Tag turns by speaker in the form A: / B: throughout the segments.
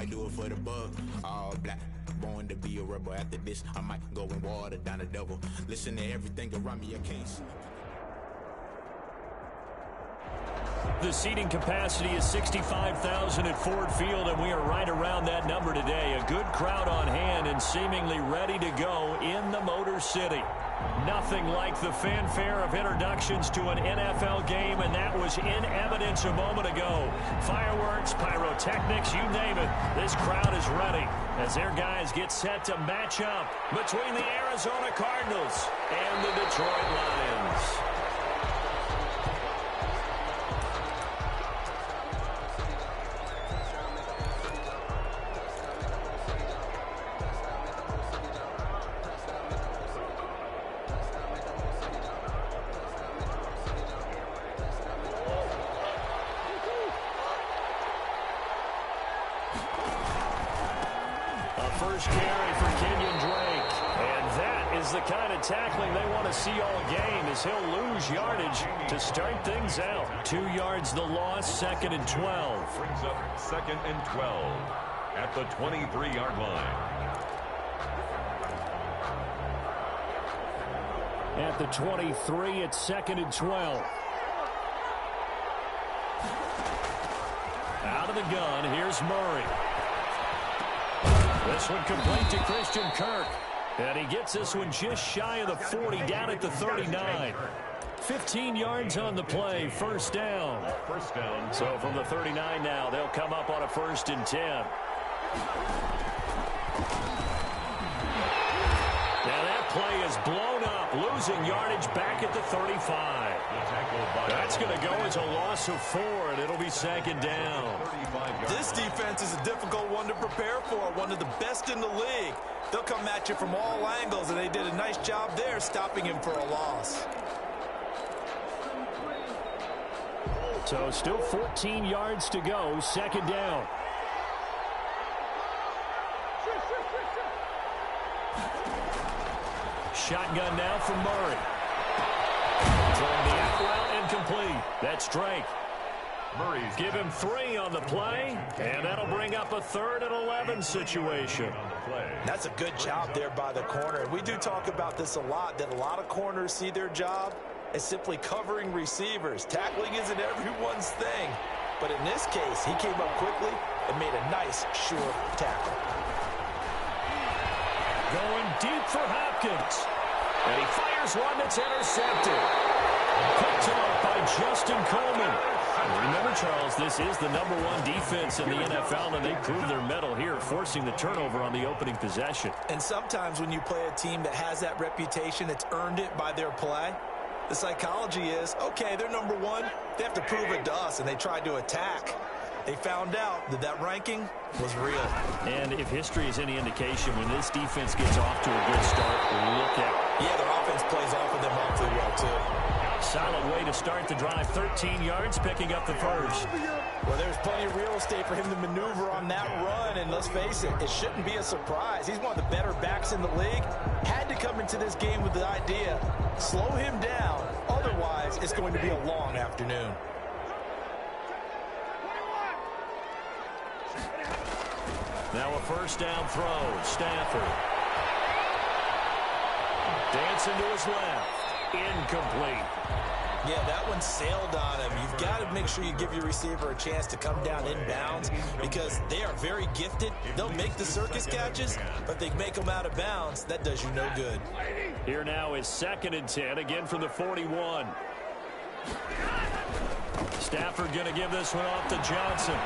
A: might do it for the bug. All black, born to be a rebel. After this, I might go and water down the devil. Listen to everything around me, I can't see.
B: The seating capacity is 65,000 at Ford Field, and we are right around that number today. A good crowd on hand and seemingly ready to go in the Motor City. Nothing like the fanfare of introductions to an NFL game, and that was in evidence a moment ago. Fireworks, pyrotechnics, you name it. This crowd is ready as their guys get set to match up between the Arizona Cardinals and the Detroit Lions. First carry for Kenyon Drake. And that is the kind of tackling they want to see all game, as he'll lose yardage to start things out. 2 yards the loss, 2nd and 12.
C: Brings up 2nd and 12 at the 23-yard line.
B: At the 23, it's 2nd and 12. Out of the gun, here's Murray. This one complete to Christian Kirk. And he gets this one just shy of the 40, down at the 39. 15 yards on the play, first down.
C: First down.
B: So from the 39 now, they'll come up on a 1st and 10. Now that play is blown up, losing yardage back at the 35. That's going to go as a loss of 4, and it'll be 2nd down.
D: This defense is a difficult one to prepare for, one of the best in the league. They'll come at you from all angles, and they did a nice job there stopping him for a loss.
B: So still 14 yards to go, 2nd down. Shotgun now from Murray. Throwing the out route incomplete. That's Drake.
C: Murray's
B: give him 3 on the play, and that'll bring up a 3rd and 11 situation.
D: That's a good job there by the corner. We do talk about this a lot, that a lot of corners see their job as simply covering receivers. Tackling isn't everyone's thing. But in this case, he came up quickly and made a nice, sure tackle.
B: Going deep for Hopkins. And he fires one that's intercepted. Picked off by Justin Coleman. Remember, Charles, this is the #1 defense in the NFL, and they proved their mettle here, forcing the turnover on the opening possession.
D: And sometimes when you play a team that has that reputation, that's earned it by their play, the psychology is, okay, they're #1. They have to prove it to us, and they tried to attack. They found out that that ranking was real.
B: And if history is any indication, when this defense gets off to a good start, look out.
D: Yeah, their offense plays off of them awfully well, too.
B: Solid way to start the drive. 13 yards, picking up the first.
D: Well, there's plenty of real estate for him to maneuver on that run, and let's face it, it shouldn't be a surprise. He's one of the better backs in the league. Had to come into this game with the idea, slow him down, otherwise it's going to be a long afternoon.
B: Now a first down throw. Stafford. Dancing to his left. Incomplete.
D: Yeah, that one sailed on him. You've got to make sure you give your receiver a chance to come down inbounds because they are very gifted. They'll make the circus catches, but they make them out of bounds. That does you no good.
B: Here now is 2nd and 10, again from the 41. Stafford going to give this one off to Johnson.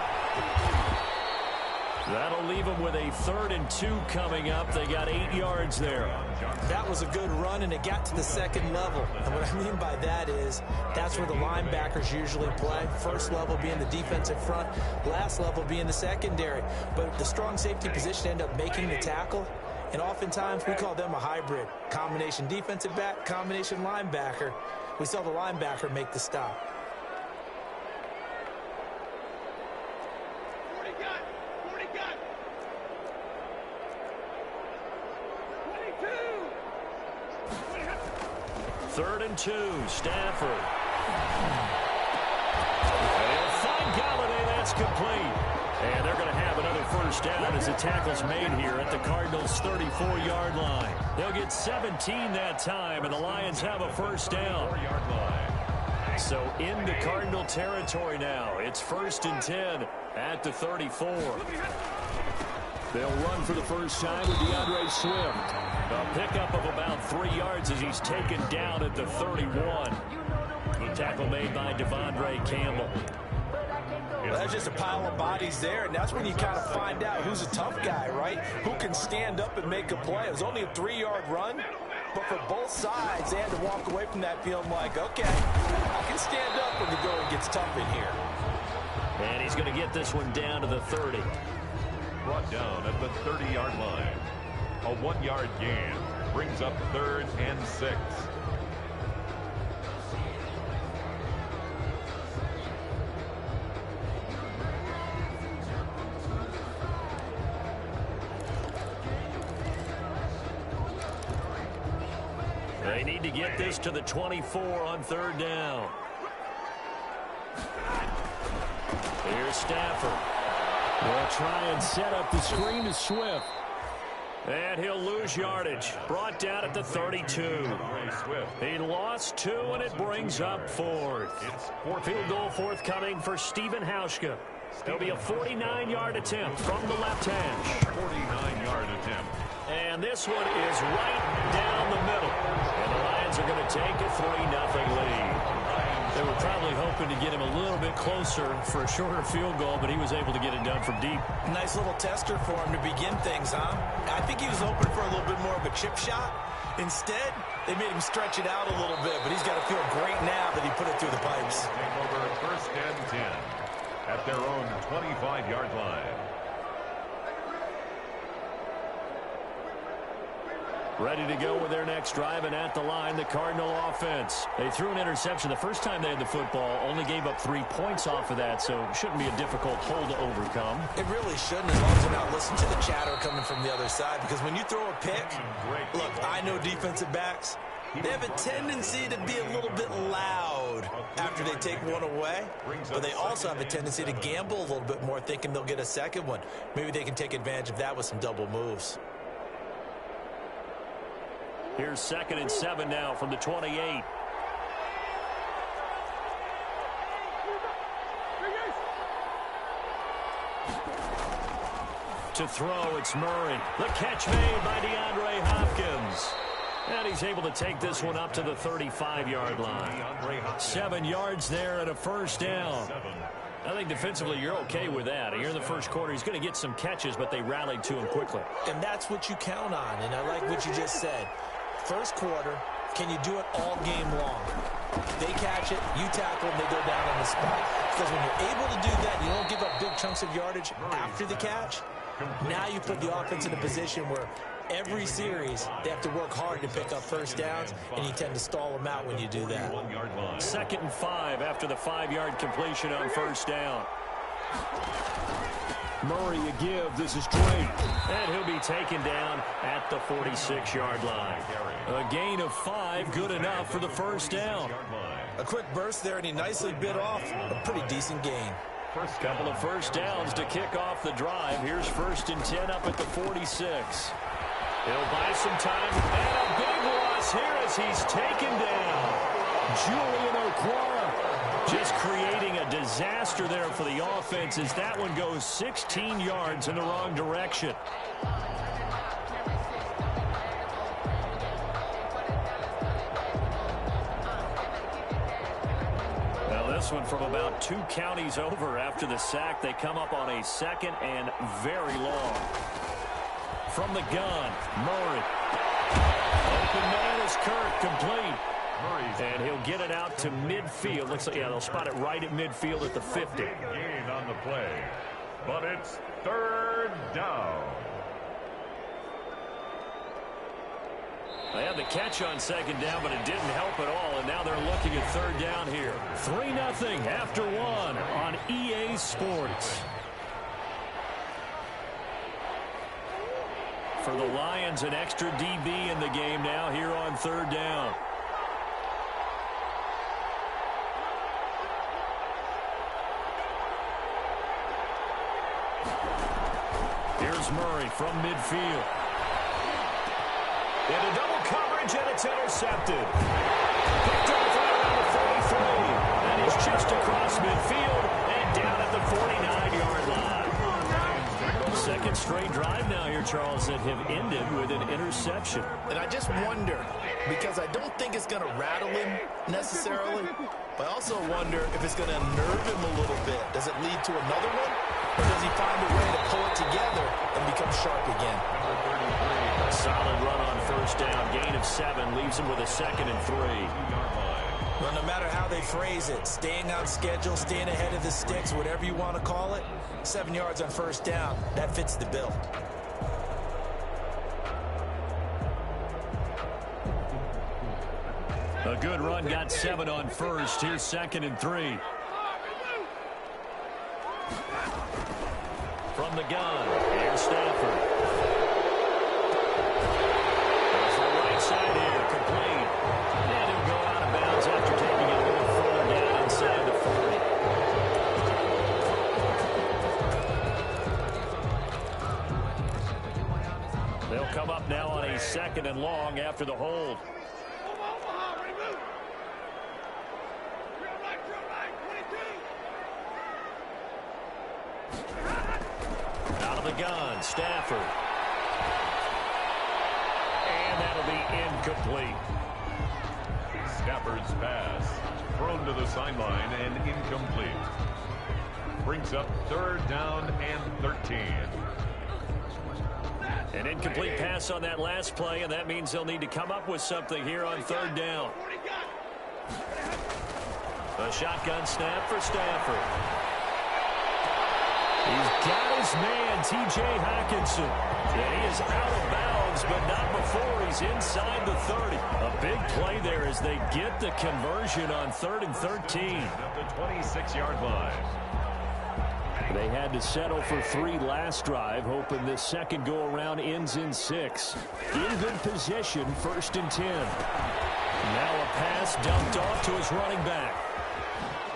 B: That'll leave them with a 3rd and 2 coming up. They got 8 yards there.
D: That was a good run, and it got to the second level. And what I mean by that is that's where the linebackers usually play. First level being the defensive front, last level being the secondary. But the strong safety position end up making the tackle. And oftentimes we call them a hybrid. Combination defensive back, combination linebacker. We saw the linebacker make the stop.
B: Third and 2, Stafford. And he'll find Galladay. That's complete. And they're going to have another first down as the tackle's made here at the Cardinals' 34-yard line. They'll get 17 that time, and the Lions have a first down. So into Cardinal territory now. It's 1st and 10 at the 34. They'll run for the first time with DeAndre Swift. A pickup of about 3 yards as he's taken down at the 31. The tackle made by Devondre Campbell.
D: Well, that's just a pile of bodies there, and that's when you kind of find out who's a tough guy, right? Who can stand up and make a play. It was only a 3-yard run, but for both sides, they had to walk away from that feeling like, okay, I can stand up when the going gets tough in here.
B: And he's going to get this one down to the 30.
C: Brought down at the 30-yard line. A 1-yard gain brings up 3rd and 6.
B: They need to get this to the 24 on 3rd down. Here's Stafford. They'll try and set up the screen to Swift. And he'll lose yardage. Brought down at the 32. He lost 2, and it brings up 4th. Field goal forthcoming for Stephen Hauschka. There'll be a 49-yard attempt from the left hash.
C: 49-yard attempt.
B: And this one is right down the middle. And the Lions are going to take a 3-0 lead. They were probably hoping to get him a little bit closer for a shorter field goal, but he was able to get it done from deep.
D: Nice little tester for him to begin things, huh? I think he was hoping for a little bit more of a chip shot. Instead, they made him stretch it out a little bit, but he's got to feel great now that he put it through the pipes.
C: Take over 1st and 10 at their own 25-yard line.
B: Ready to go with their next drive, and at the line, the Cardinal offense. They threw an interception the first time they had the football, only gave up 3 points off of that, so it shouldn't be a difficult hole to overcome.
D: It really shouldn't, as long as you're not listening to the chatter coming from the other side, because when you throw a pick, look, I know defensive backs, they have a tendency to be a little bit loud after they take one away, but they also have a tendency to gamble a little bit more, thinking they'll get a second one. Maybe they can take advantage of that with some double moves.
B: Here's 2nd and 7 now from the 28. To throw, it's Murray. The catch made by DeAndre Hopkins. And he's able to take this one up to the 35-yard line. 7 yards there and a first down. I think defensively you're okay with that. Here in the first quarter, he's going to get some catches, but they rallied to him quickly.
D: And that's what you count on, and I like what you just said. First quarter, can you do it all game long? They catch it, you tackle, and they go down on the spot. Because when you're able to do that, you don't give up big chunks of yardage after the catch. Now you put the offense in a position where every series they have to work hard to pick up first downs, and you tend to stall them out when you do that.
B: 2nd and 5 after the 5-yard completion on first down. Murray a give. This is Drake. And he'll be taken down at the 46-yard line. A gain of 5, good enough for the first down.
D: A quick burst there, and he nicely bit off a pretty decent gain.
B: First couple of first downs to kick off the drive. Here's 1st and 10 up at the 46. He'll buy some time, and a big loss here as he's taken down. Julian Okwara just creating a disaster there for the offense as that one goes 16 yards in the wrong direction. This one from about 2 counties over after the sack. They come up on a 2nd and very long. From the gun, Murray. Open man is Kirk, complete. And he'll get it out to midfield. Looks like, yeah, they'll spot it right at midfield at the 50.
C: Gain on the play, but it's 3rd down.
B: They had the catch on 2nd down, but it didn't help at all, and now they're looking at 3rd down here. 3-0 after 1 on EA Sports. For the Lions, an extra DB in the game now here on 3rd down. Here's Murray from midfield. Into double coverage, and it's intercepted. Picked off right around the 43. And he's just across midfield and down at the 49-yard line. Second straight drive now here, Charles, that have ended with an interception.
E: And I just wonder, because I don't think it's going to rattle him necessarily, but I also wonder if it's going to unnerve him a little bit. Does it lead to another one? Or does he find a way to pull it together and become sharp again?
B: A solid run on first down. Gain of 7 leaves him with a 2nd and 3.
D: Well, no matter how they phrase it, staying on schedule, staying ahead of the sticks, whatever you want to call it, 7 yards on first down, that fits the bill.
B: A good run, got 7 on first. Here's 2nd and 3. From the gun, here's Stafford. Goes to the right side here, complete. And he'll go out of bounds after taking it a little further down inside the 40. They'll come up now on a 2nd and long after the hold. Gun, Stafford. And that'll be incomplete.
C: Stafford's pass thrown to the sideline and incomplete. Brings up 3rd down and 13.
B: An incomplete pass on that last play, and that means they'll need to come up with something here on 3rd down. A shotgun snap for Stafford. He's got his man, T.J. Hockenson. And he is out of bounds, but not before he's inside the 30. A big play there as they get the conversion on 3rd and 13.
C: At the 26-yard line.
B: They had to settle for 3 last drive, hoping this second go-around ends in 6. In good position, 1st and 10. Now a pass dumped off to his running back.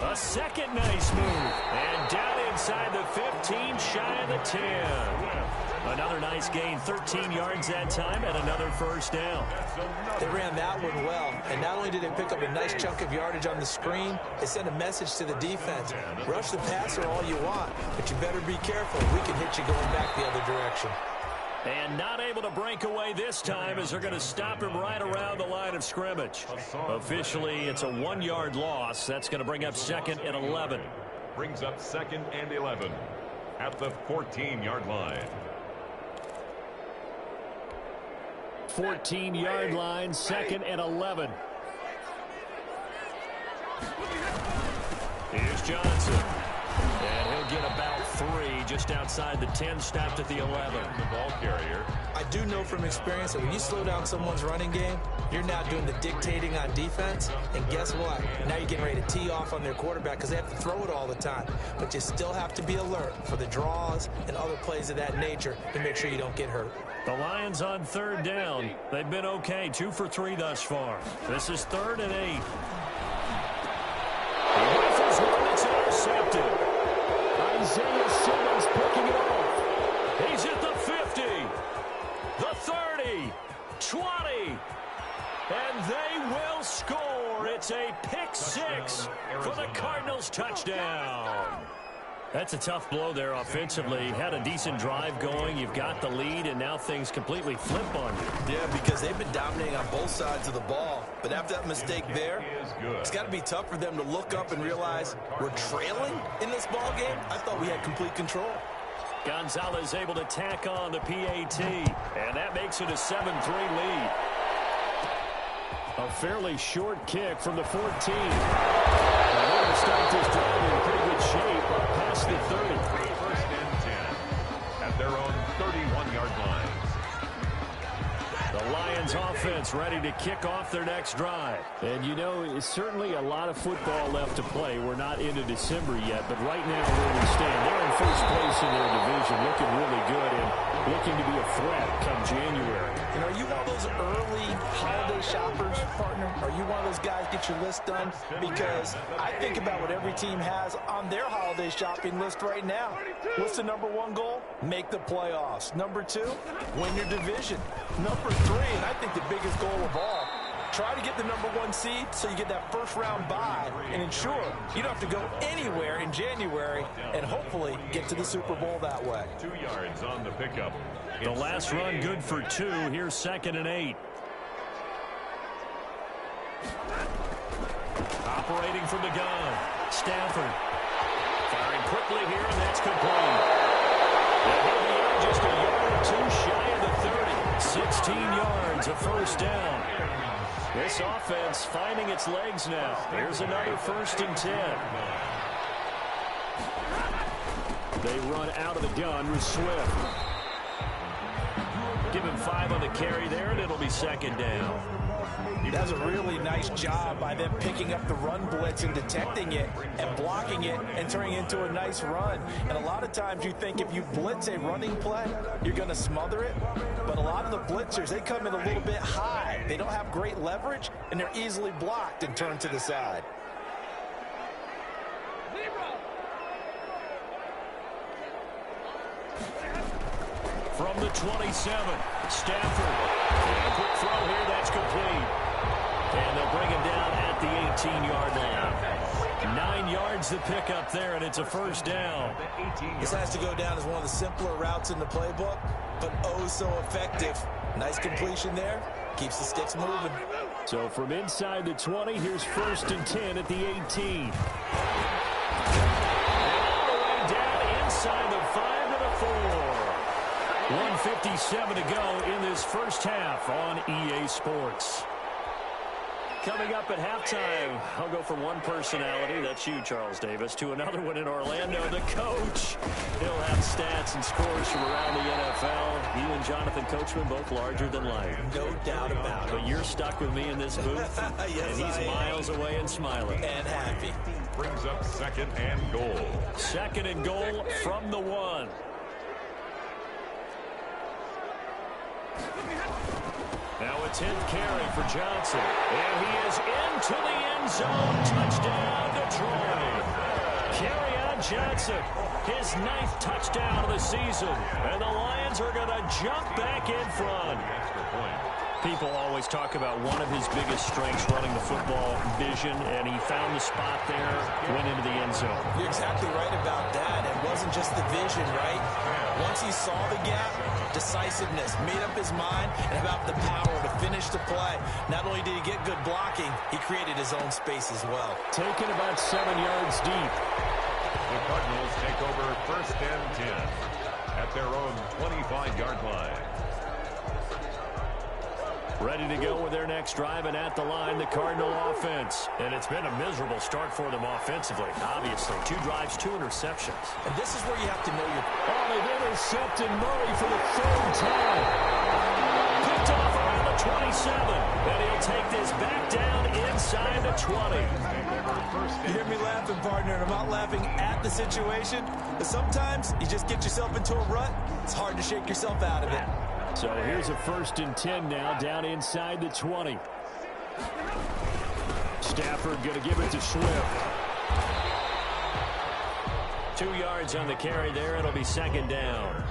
B: A second nice move. And down inside the 15, shy of the 10. Another nice gain, 13 yards that time, and another first down.
D: They ran that one well, and not only did they pick up a nice chunk of yardage on the screen, they sent a message to the defense. Rush the passer all you want, but you better be careful. We can hit you going back the other direction.
B: And not able to break away this time as they're going to stop him right around the line of scrimmage. Officially, it's a 1-yard loss. That's going to bring up 2nd and 11.
C: Brings up 2nd and 11 at the 14-yard line.
B: 14-yard line, 2nd and 11. Here's Johnson. And he'll get about 3 just outside the 10, stopped at the 11.
C: The ball carrier.
D: I do know from experience that when you slow down someone's running game, you're now doing the dictating on defense. And guess what? Now you're getting ready to tee off on their quarterback because they have to throw it all the time. But you still have to be alert for the draws and other plays of that nature to make sure you don't get hurt.
B: The Lions on 3rd down. They've been okay, 2 for 3 thus far. This is 3rd and 8. He rifles one that's intercepted. Isaiah Simmons picking it off. He's at the 50, the 30, 20, and they will score. It's a pick 6 for the Cardinals touchdown. That's a tough blow there offensively. Had a decent drive going. You've got the lead, and now things completely flip on you.
E: Yeah, because they've been dominating on both sides of the ball. But after that mistake there, it's got to be tough for them to look up and realize we're trailing in this ball game. I thought we had complete control.
B: Gonzalez able to tack on the PAT, and that makes it a 7-3 lead. A fairly short kick from the 14. And they're going to start this drive in pretty good shape past the 30.
C: 1st and 10 at their own 31-yard line.
B: The Lions offense ready to kick off their next drive. And you know, it's certainly a lot of football left to play. We're not into December yet, but right now where we stand, they're in first place in their division, looking really good and looking to be a threat come January.
D: And are you one of those early holiday shoppers, partner? Are you one of those guys get your list done? Because I think about what every team has on their holiday shopping list right now. What's the number one goal? Make the playoffs. Number two, win your division. Number three, and I think the biggest goal of all, try to get the number one seed so you get that first round bye and ensure you don't have to go anywhere in January and hopefully get to the Super Bowl that way.
C: 2 yards on the pickup.
B: The last run good for 2. Here's 2nd and 8. Operating from the gun. Stafford. Firing quickly here, and that's complete. He'll be out just a yard or two shy of the 30. 16 yards, a first down. This offense finding its legs now. Here's another 1st and 10. They run out of the gun with Swift. Give him 5 on the carry there, and it'll be 2nd down.
D: That's a really nice job by them picking up the run blitz and detecting it and blocking it and turning it into a nice run. And a lot of times you think if you blitz a running play, you're going to smother it. But a lot of the blitzers, they come in a little bit high. They don't have great leverage, and they're easily blocked and turned to the side.
B: From the 27, Stafford. And a quick throw here, that's complete. And they'll bring him down at the 18-yard line. 9 yards to pick up there, and it's a first down.
D: This has to go down as one of the simpler routes in the playbook, but oh so effective. Nice completion there. Keeps the sticks moving.
B: So from inside the 20, here's 1st and 10 at the 18. And all the way down inside the 5 to the 4. 1:57 to go in this first half on EA Sports. Coming up at halftime, I'll go from one personality, that's you, Charles Davis, to another one in Orlando, the coach. He'll have stats and scores from around the NFL. You and Jonathan Coachman, both larger than life.
D: No doubt about it.
B: But you're stuck with me in this booth,
D: yes,
B: and he's miles away and smiling.
D: And happy.
C: Brings up 2nd and goal.
B: 2nd and goal from the 1. Now a 10th carry for Johnson. And he is into the end zone. Touchdown, Detroit. Kerryon Johnson, his 9th touchdown of the season. And the Lions are going to jump back in front. People always talk about one of his biggest strengths running the football, vision, and he found the spot there, went into the end zone.
D: You're exactly right about that. It wasn't just the vision, right? Once he saw the gap, decisiveness, made up his mind, and about the power to finish the play. Not only did he get good blocking, he created his own space as well.
B: Taken about 7 yards deep.
C: The Cardinals take over 1st and 10 at their own 25-yard line.
B: Ready to go with their next drive, and at the line, the Cardinal offense. And it's been a miserable start for them offensively, obviously. 2 drives, 2 interceptions.
D: And this is where you have to know your...
B: Oh, they've intercepted Murray for the 3rd time. Picked off around the 27. And he'll take this back down inside the 20.
D: You hear me laughing, partner, and I'm not laughing at the situation. But sometimes you just get yourself into a rut. It's hard to shake yourself out of it.
B: So here's a 1st and 10 now, down inside the 20. Stafford going to give it to Swift. 2 yards on the carry there. It'll be 2nd down.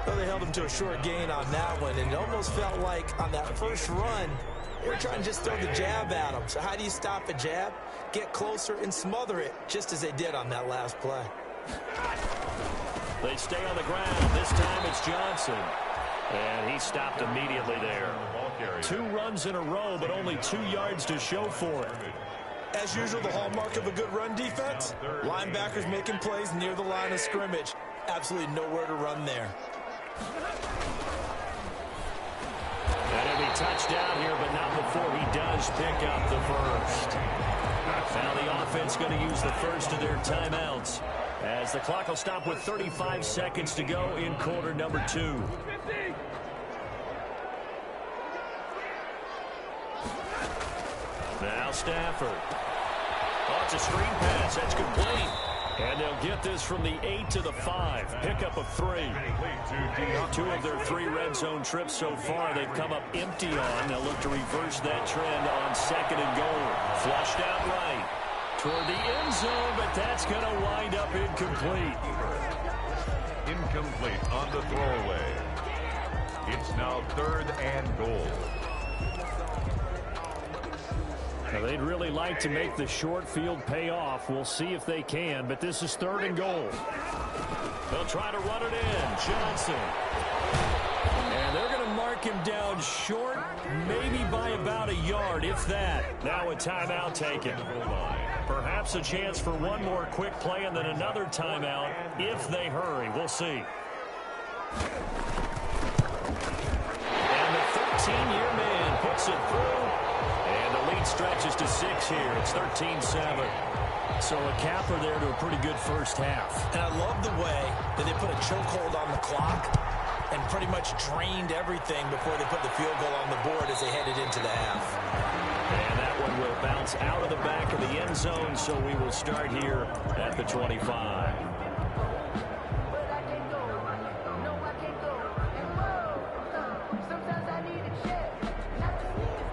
D: Well, they held him to a short gain on that one, and it almost felt like on that first run, they were trying to just throw the jab at him. So how do you stop a jab? Get closer and smother it, just as they did on that last play.
B: They stay on the ground. This time it's Johnson. And he stopped immediately there. 2 runs in a row, but only 2 yards to show for it.
D: As usual, the hallmark of a good run defense, linebackers making plays near the line of scrimmage. Absolutely nowhere to run there.
B: And it'll be touchdown here, but not before he does pick up the first. Now the offense going to use the first of their timeouts, as the clock will stop with 35 seconds to go in quarter number 2. Now Stafford. Oh, it's a screen pass. That's complete. And they'll get this from the 8 to the 5. Pickup of 3. 2 of their 3 red zone trips so far they've come up empty on. They'll look to reverse that trend on 2nd and goal. Flushed out right toward the end zone, but that's going to wind up incomplete.
C: Incomplete on the throwaway. It's now 3rd and goal.
B: Now they'd really like to make the short field pay off. We'll see if they can, but this is 3rd and goal. They'll try to run it in. Johnson. And they're going to mark him down short, maybe by about a yard, if that. Now a timeout taken. Perhaps a chance for one more quick play and then another timeout if they hurry. We'll see. And the 13-year man puts it through. And the lead stretches to 6 here. It's 13-7. So a capper there to a pretty good first half.
D: And I love the way that they put a chokehold on the clock and pretty much drained everything before they put the field goal on the board as they headed into the half.
B: And that one will bounce out of the back of the end zone, so we will start here at the 25.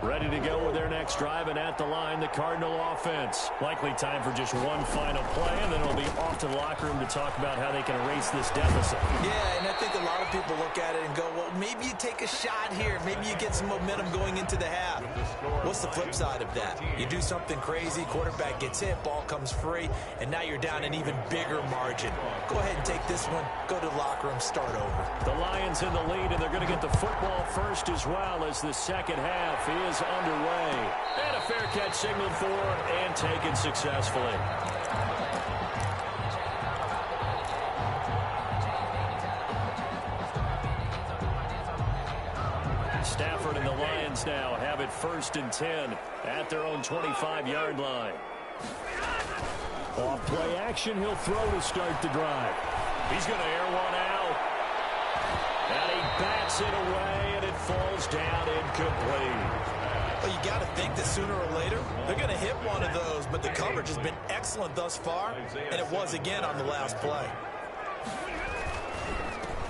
B: Ready to go with their next drive, and at the line, the Cardinal offense. Likely time for just one final play, and then it'll be off to the locker room to talk about how they can erase this deficit.
D: Yeah, and I think a lot of people look at it and go, well, maybe you take a shot here. Maybe you get some momentum going into the half. What's the flip side of that? You do something crazy, quarterback gets hit, ball comes free, and now you're down an even bigger margin. Go ahead and take this one, go to the locker room, start over.
B: The Lions in the lead, and they're going to get the football first as well as the second half is underway. And a fair catch signaled for and taken successfully. Stafford and the Lions now have it 1st and 10 at their own 25-yard line. Off play action, he'll throw to start the drive. He's going to air one out. And he bats it away, and it falls down incomplete.
D: Well, you got to think that sooner or later they're going to hit one of those, but the coverage has been excellent thus far, and it was again on the last play.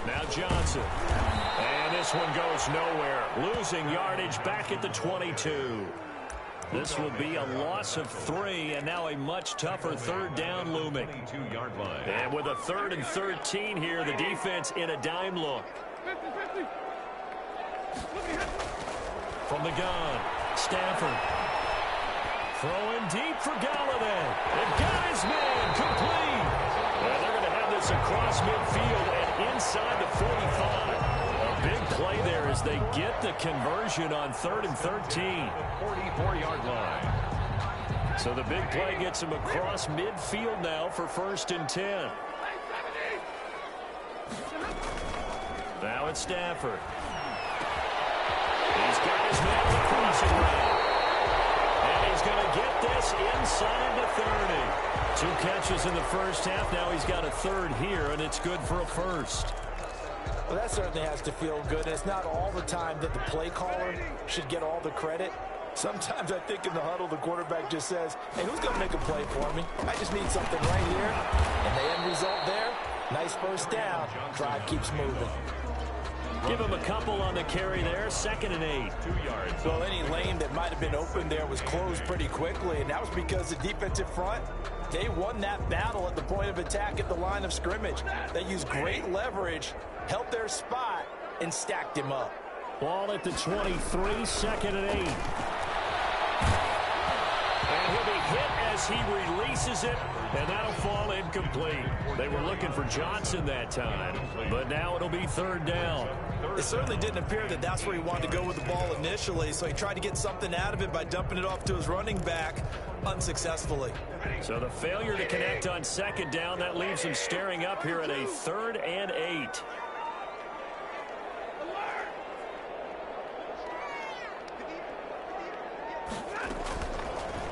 B: Now Johnson. And this one goes nowhere. Losing yardage back at the 22. This will be a loss of 3, and now a much tougher 3rd down looming. And with a 3rd and 13 here, the defense in a dime look. From the gun, Stafford. Throwing deep for Galladay. And got his man complete. And they're going to have this across midfield and inside the 45. A big play there as they get the conversion on 3rd and 13.
C: 44-yard line.
B: So the big play gets him across midfield now for 1st and 10. Now it's Stafford. He's got his man on the crossing route. And he's going to get this inside the 30. 2 catches in the first half. Now he's got a 3rd here, and it's good for a 1st.
D: Well, that certainly has to feel good. And it's not all the time that the play caller should get all the credit. Sometimes I think in the huddle, the quarterback just says, hey, who's going to make a play for me? I just need something right here. And the end result there, nice first down. Drive keeps moving.
B: Give him a couple on the carry there. 2nd and 8.
C: 2 yards.
D: Well, any lane that might have been open there was closed pretty quickly, and that was because the defensive front, they won that battle at the point of attack at the line of scrimmage. They used great leverage, held their spot, and stacked him up.
B: Ball at the 23, 2nd and 8. And he'll be hit as he releases it, and that'll fall incomplete. They were looking for Johnson that time, but now it'll be 3rd down.
D: It certainly didn't appear that that's where he wanted to go with the ball initially, so he tried to get something out of it by dumping it off to his running back unsuccessfully.
B: So the failure to connect on 2nd down, that leaves him staring up here at a 3rd and 8.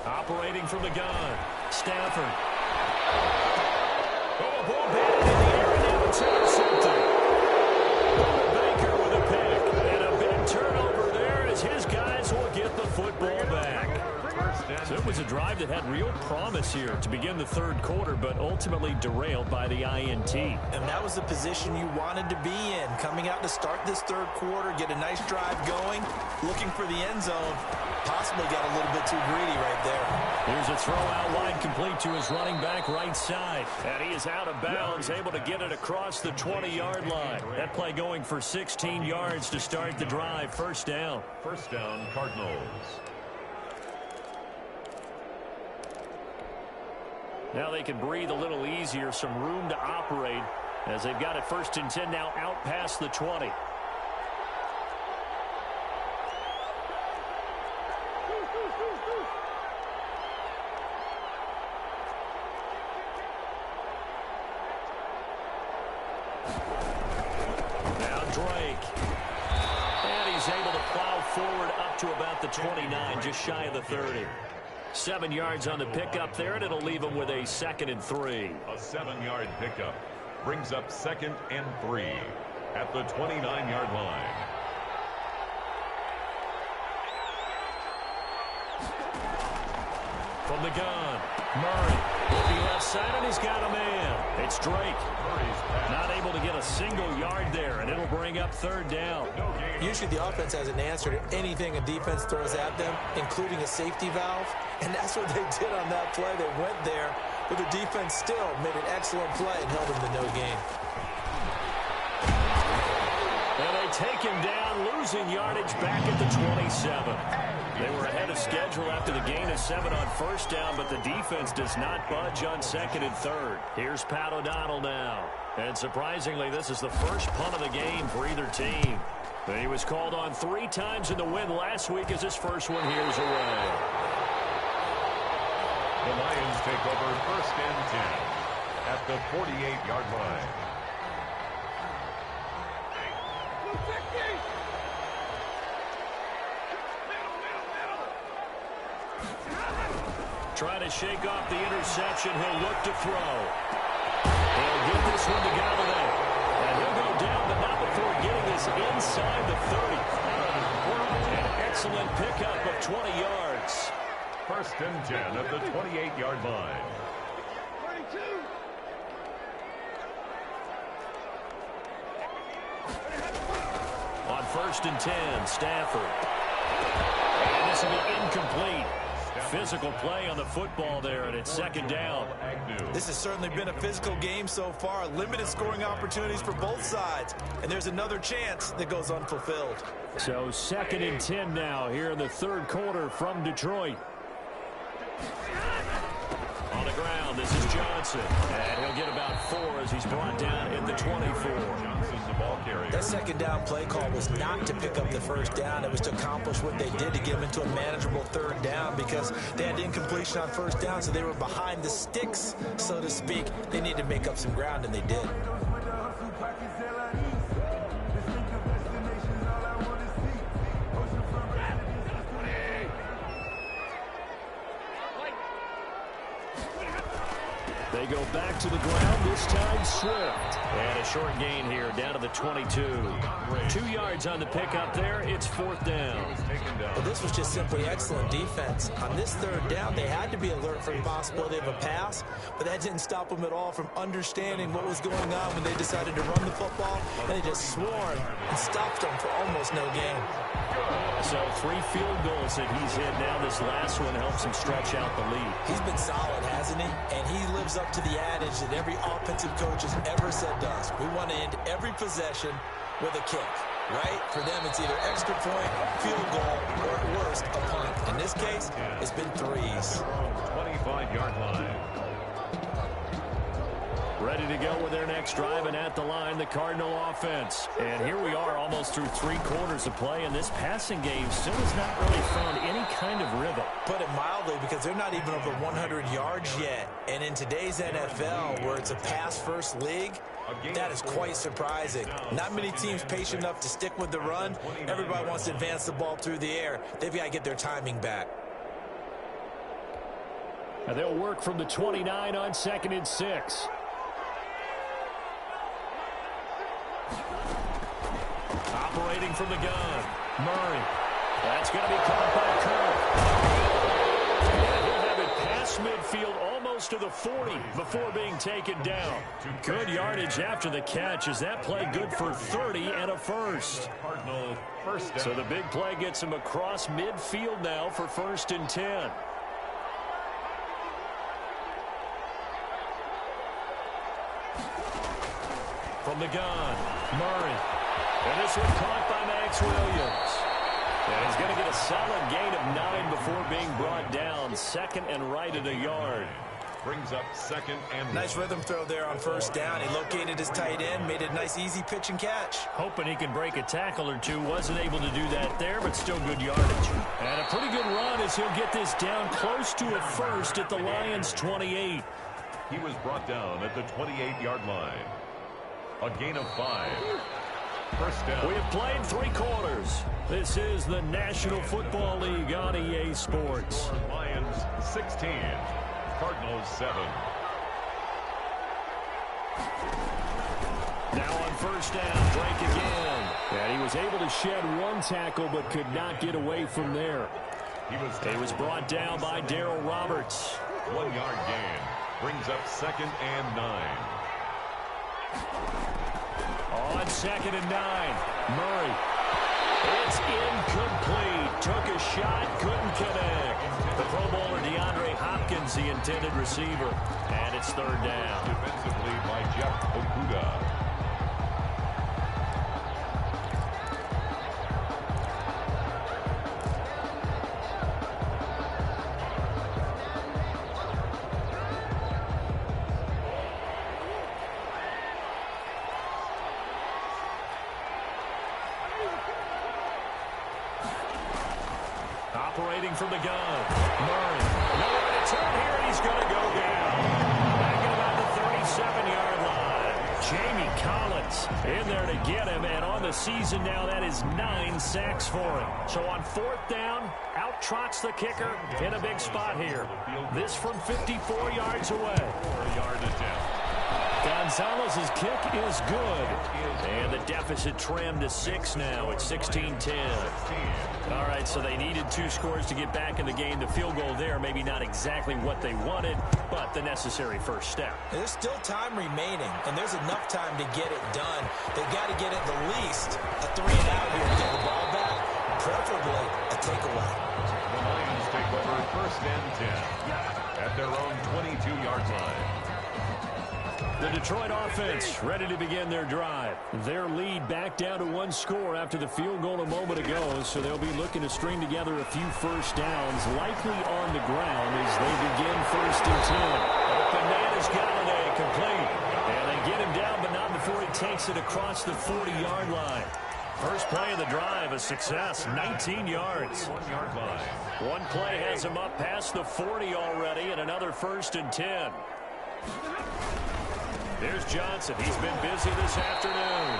B: Operating from the gun, Stafford. Oh, ball batted in the air, and now it's intercepted. Baker with a pick, and a big turnover there as his guys will get the football back. So it was a drive that had real promise here to begin the third quarter, but ultimately derailed by the INT.
D: And that was the position you wanted to be in. Coming out to start this third quarter, get a nice drive going, looking for the end zone. Possibly got a little bit too greedy right there.
B: Here's a throw out wide, complete to his running back right side. And he is out of bounds, able to get it across the 20-yard line. That play going for 16 yards to start the drive. First down.
C: First down, Cardinals.
B: Now they can breathe a little easier, some room to operate as they've got it first and 10 now out past the 20. Now Drake. And he's able to plow forward up to about the 29, just shy of the 30. 7 yards on the pickup there, and it'll leave him with a 2nd and 3.
C: A 7-yard pickup brings up 2nd and 3 at the 29-yard line.
B: From the gun, Murray looking left side, and he's got a man. It's Drake. Not able to get a single yard there, and it'll bring up 3rd down.
D: Usually the offense has an answer to anything a defense throws at them, including a safety valve, and that's what they did on that play. They went there, but the defense still made an excellent play and held them to no gain.
B: And they take him down, losing yardage back at the 27. They were ahead of schedule after the gain of 7 on first down, but the defense does not budge on 2nd and 3rd. Here's Pat O'Donnell now. And surprisingly, this is the first punt of the game for either team. But he was called on 3 times in the win last week as his first one here is away.
C: The Lions take over 1st and 10 at the 48-yard line.
B: Trying to shake off the interception. He'll look to throw. He'll get this one to Galladay. And he'll go down, but not before getting this inside the 30. An excellent pickup of 20 yards.
C: 1st and 10 at the 28-yard line.
B: On 1st and 10, Stafford. And this will be incomplete. Physical play on the football there, and it's 2nd down.
D: This has certainly been a physical game so far. Limited scoring opportunities for both sides. And there's another chance that goes unfulfilled.
B: So 2nd and 10 now here in the third quarter from Detroit. On the ground, this is Johnson. And he'll get about 4 as he's brought down at the 24.
C: Johnson's the ball carrier.
D: That 2nd down play call was not to pick up the 1st down. It was to accomplish what they did to get them into a manageable 3rd down because they had incompletion on 1st down, so they were behind the sticks, so to speak. They needed to make up some ground, and they did.
B: They go back to the ground, this time Swift. And a short gain here down to the 22. 2 yards on the pickup there. It's 4th down.
D: Well, this was just simply excellent defense. On this 3rd down, they had to be alert for the possibility of a pass, but that didn't stop them at all from understanding what was going on when they decided to run the football, and they just swarmed and stopped them for almost no gain.
B: So 3 field goals that he's hit now. This last one helps him stretch out the lead.
D: He's been solid, hasn't he? And he lives up to the adage that every offensive coach has ever said to us. We want to end every possession with a kick, right? For them, it's either extra point, field goal, or at worst, a punt. In this case, it's been 3s.
C: 25-yard line.
B: Ready to go with their next drive, and at the line, the Cardinal offense. And here we are almost through 3 quarters of play, and this passing game still has not really found any kind of rhythm.
D: Put it mildly, because they're not even over 100 yards yet. And in today's NFL, where it's a pass-first league, that is quite surprising. Not many teams patient enough to stick with the run. Everybody wants to advance the ball through the air. They've got to get their timing back.
B: And they'll work from the 29 on 2nd and 6. Operating from the gun, Murray. That's going to be caught by Kirk. And he'll have past midfield almost to the 40 before being taken down. Good yardage after the catch. Is that play good for 30 and a first?
C: Cardinal first down.
B: So the big play gets him across midfield now for 1st and 10. From the gun, Murray. And this one caught by Max Williams. And he's going to get a solid gain of 9 before being brought down. Second and right at a yard.
C: Brings up 2nd and
E: Nice rhythm throw there on 1st down. He located his tight end, made it a nice easy pitch and catch.
B: Hoping he can break a tackle or two. Wasn't able to do that there, but still good yardage. And a pretty good run as he'll get this down close to a first at the Lions' 28.
C: He was brought down at the 28-yard line. A gain of 5. First down.
B: We have played 3 quarters. This is the National Football League on EA Sports.
C: Lions 16, Cardinals 7.
B: Now on 1st down, Drake again. And he was able to shed 1 tackle but could not get away from there. He was brought down by Darryl Roberts.
C: 1-yard gain. Brings up 2nd and 9.
B: On 2nd and 9, Murray. It's incomplete. Took a shot, couldn't connect. The Pro Bowler DeAndre Hopkins, the intended receiver. And it's 3rd down.
C: Defensively by Jeff Okudah.
B: Operating from the gun. Murray. Nowhere to turn here, and he's going to go down. Back at about the 37-yard line. Jamie Collins in there to get him, and on the season now, that is 9 sacks for him. So on 4th down, out trots the kicker in a big spot here. This from 54 yards away.
C: 4-yard attempt.
B: Gonzalez's kick is good. And the deficit trimmed to 6 now at 16-10. All right, so they needed 2 scores to get back in the game. The field goal there, maybe not exactly what they wanted, but the necessary first step.
E: There's still time remaining, and there's enough time to get it done. They've got to get at the least a 3-and-out here to get the ball back, preferably a takeaway.
C: The Lions take over 1st and 10 at their own 22-yard line.
B: The Detroit offense ready to begin their drive. Their lead back down to 1 score after the field goal a moment ago, so they'll be looking to string together a few first downs, likely on the ground as they begin 1st and 10. Open man is Galladay, complete. And they get him down, but not before he takes it across the 40-yard line. First play of the drive, a success, 19 yards.
C: 1-yard line.
B: One play has him up past the 40 already, and another 1st and 10. There's Johnson. He's been busy this afternoon.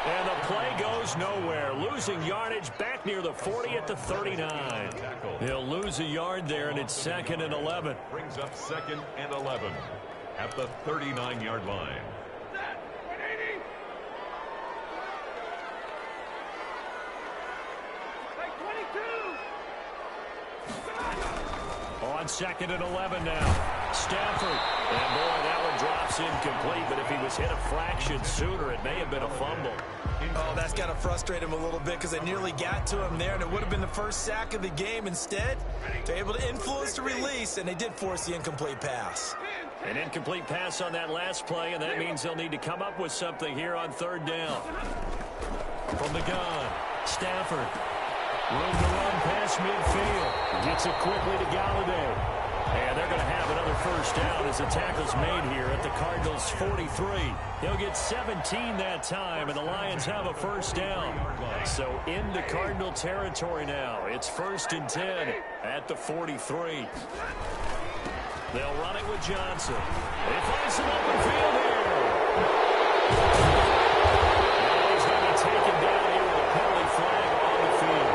B: And the play goes nowhere. Losing yardage back near the 40 at the 39. He'll lose a yard there, and it's 2nd and 11.
C: Brings up 2nd and 11 at the 39-yard line.
B: On 2nd and 11 now. Stafford. And boy, that one drops incomplete, but if he was hit a fraction sooner, it may have been a fumble.
E: Oh, that's got to frustrate him a little bit because they nearly got to him there, and it would have been the first sack of the game. Instead, they're able to influence the release, and they did force the incomplete pass.
B: An incomplete pass on that last play, and that means they'll need to come up with something here on 3rd down. From the gun, Stafford. Room to run past midfield. Gets it quickly to Galladay. And they're going to have another first down as the tackle's made here at the Cardinals' 43. They'll get 17 that time, and the Lions have a first down. So into Cardinal territory now. It's 1st and 10 at the 43. They'll run it with Johnson. They find some open field here. And he's going to be taken down here with a penalty flag on the field.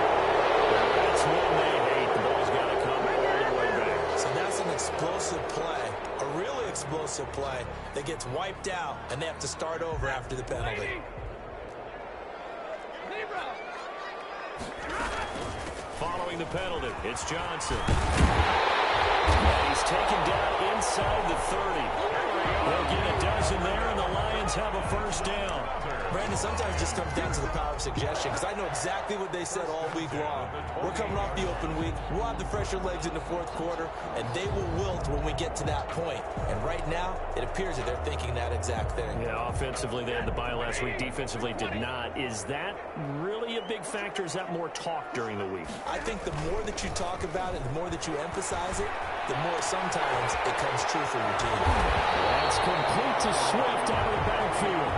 B: That's one they hate. The ball's got to come all the way back.
E: So that's an explosive play, a really explosive play that gets wiped out, and they have to start over after the penalty.
B: Following the penalty, it's Johnson. And he's taken down inside the 30. They'll get a dozen there, and the Lions have a first down.
D: Brandon, sometimes it just comes down to the power of suggestion, because I know exactly what they said all week long. We're coming off the open week. We'll have the fresher legs in the fourth quarter, and they will wilt when we get to that point. And right now, it appears that they're thinking that exact thing.
B: Yeah, offensively, they had the bye last week. Defensively, did not. Is that really a big factor? Is that more talk during the week?
D: I think the more that you talk about it, the more that you emphasize it, the more sometimes it comes true for your team.
B: That's complete to Swift out of the backfield.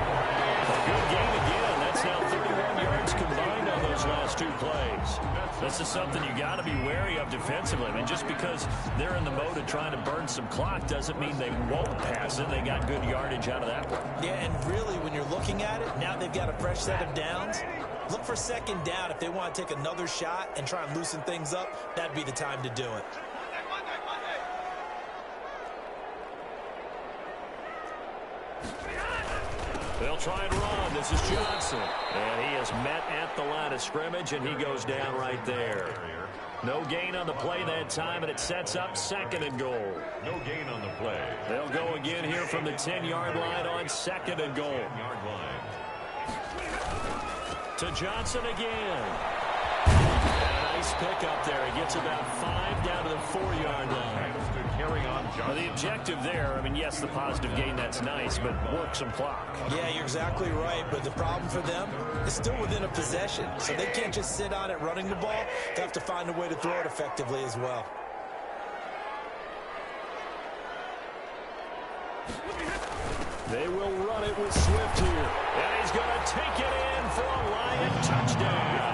B: A good gain again. That's now 31 yards combined on those last two plays. This is something you got to be wary of defensively. I mean, just because they're in the mode of trying to burn some clock doesn't mean they won't pass it. They got good yardage out of that one.
D: Yeah, and really, when you're looking at it, now they've got a fresh set of downs. Look for second down. If they want to take another shot and try and loosen things up, that'd be the time to do it.
B: They'll try and run. This is Johnson. And he is met at the line of scrimmage, and he goes down right there. No gain on the play that time, and it sets up second and goal.
C: No gain on the play.
B: They'll go again here from the 10-yard line on second and goal.
C: 10-yard line.
B: To Johnson again. And a nice pick up there. He gets about 5 down to the 4-yard line. Well, the objective there, I mean, yes, the positive gain, that's nice, but work some clock.
D: Yeah, you're exactly right, but the problem for them is still within a possession, so they can't just sit on it running the ball. They have to find a way to throw it effectively as well.
B: They will run it with Swift here. And he's going to take it in for a Lion touchdown.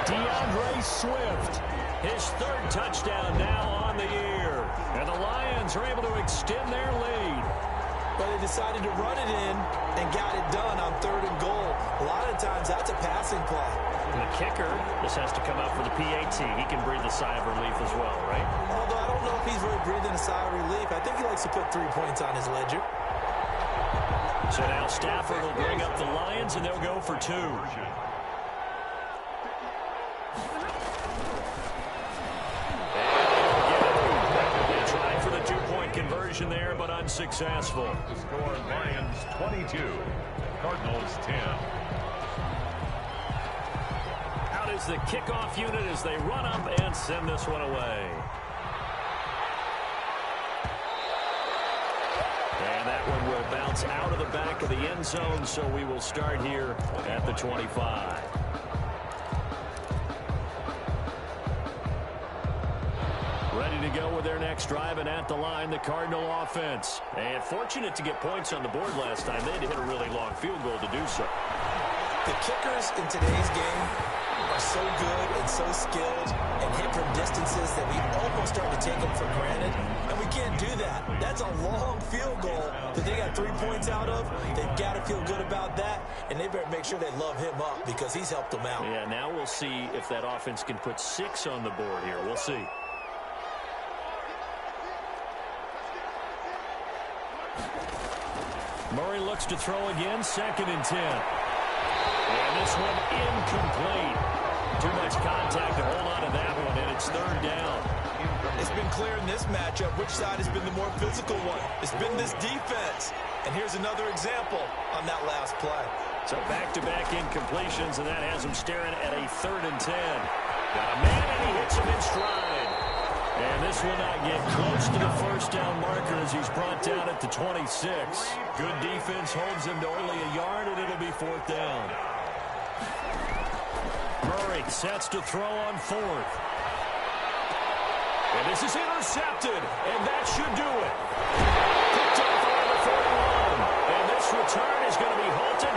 B: DeAndre Swift, his third touchdown now on the year. And the Lions are able to extend their lead.
D: But they decided to run it in and got it done on third and goal. A lot of times that's a passing play.
B: And the kicker, this has to come out for the PAT. He can breathe a sigh of relief as well, right?
D: Although I don't know if he's really breathing a sigh of relief. I think he likes to put 3 points on his ledger.
B: So now Stafford will bring up the Lions, and they'll go for 2. Conversion there, but unsuccessful.
C: The score, Lions 22, Cardinals 10.
B: Out is the kickoff unit as they run up and send this one away. And that one will bounce out of the back of the end zone, so we will start here at the 25. Ready to go with their next drive, and at the line, the Cardinal offense. And fortunate to get points on the board last time. They had to hit a really long field goal to do so.
D: The kickers in today's game are so good and so skilled and hit from distances that we almost start to take them for granted, and we can't do that. That's a long field goal that they got 3 points out of. They've got to feel good about that, and they better make sure they love him up because he's helped them out.
B: Yeah, now we'll see if that offense can put 6 on the board here. We'll see. Murray looks to throw again, 2nd and 10. And this one incomplete. Too much contact to hold on to that one, and it's 3rd down.
D: It's been clear in this matchup which side has been the more physical one. It's been this defense. And here's another example on that last play.
B: So back-to-back incompletions, and that has him staring at a 3rd and 10. Got a man, and he hits him in stride. And this will not get close to the first down marker as he's brought down at the 26. Good defense holds him to only a yard, and it'll be 4th down. Murray sets to throw on 4th. And this is intercepted, and that should do it. Picked off around the 41. And this return is going to be halted